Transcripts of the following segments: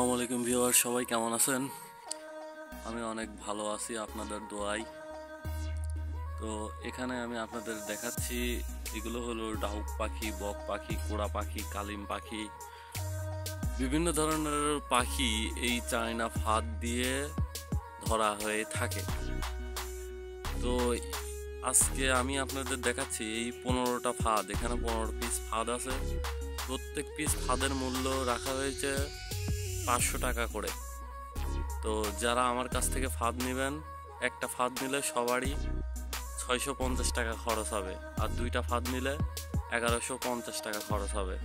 আসসালামু আলাইকুম ভিউয়ার, সবাই কেমন আছেন? আমি অনেক ভালো আছি আপনাদের দোয়ায়। তো এখানে আমি আপনাদের দেখাচ্ছি, এগুলো হলো ডাউক পাখি, বক পাখি, কোড়া পাখি, কালিম পাখি, বিভিন্ন ধরনের পাখি এই চায়না ফাঁদ দিয়ে ধরা হয়ে থাকে। তো আজকে আমি আপনাদের দেখাচ্ছি এই 15টা ফাঁদ। এখানে 15 পিস ফাঁদ আছে। প্রত্যেক পিস ফাঁদের মূল্য রাখা হয়েছে 500 টাকা করে। তো যারা আমার কাছ থেকে ফাঁদ নেবেন, একটা ফাঁদ নিলে সবারই 650 টাকা খরচ হবে, আর দুইটা ফাঁদ নিলে 1150 টাকা খরচ হবে।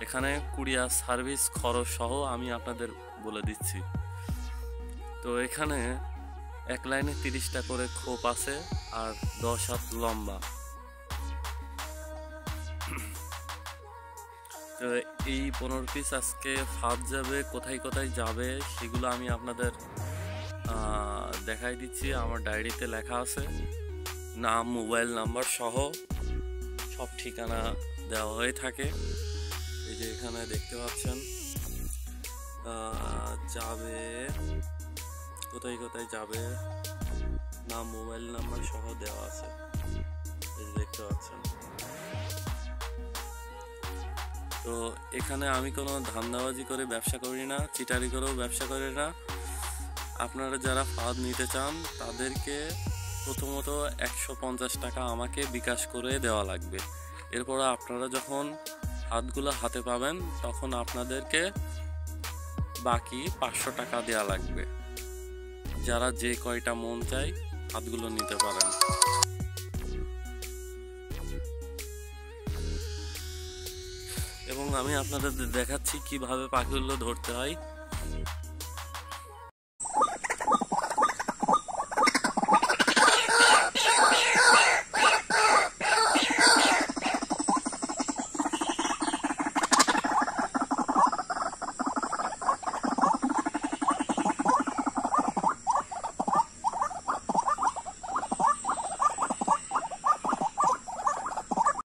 এখানে কুরিয়ার সার্ভিস খরচ সহ আমি আপনাদের বলে দিচ্ছি। তো এখানে এক লাইনে 30টা করে খোপ আছে আর 10 হাত লম্বা। তো এই 15 পিস আজকে ফাঁদ যাবে, কোথায় কোথায় যাবে সেগুলো আমি আপনাদের দেখাই দিচ্ছি। আমার ডায়েরিতে লেখা আছে, নাম, মোবাইল নাম্বার সহ সব ঠিকানা দেওয়া হয়ে থাকে। এই যে এখানে দেখতে পাচ্ছেন যাবে, কোথায় কোথায় যাবে, নাম, মোবাইল নাম্বার সহ দেওয়া আছে। এই যে দেখতে পাচ্ছেন। তো এখানে আমি কোনো ধান্দাবাজি করে ব্যবসা করি না, চিটারি করেও ব্যবসা করি না। আপনারা যারা ফাঁদ নিতে চান তাদেরকে প্রথমত 150 টাকা আমাকে বিকাশ করে দেওয়া লাগবে। এরপর আপনারা যখন ফাঁদগুলো হাতে পাবেন তখন আপনাদেরকে বাকি 500 টাকা দেওয়া লাগবে। যারা যে কয়টা মন চায় ফাঁদগুলো নিতে পারেন। এবং আমি আপনাদের দেখাচ্ছি কিভাবে পাখিগুলো ধরতে হয়।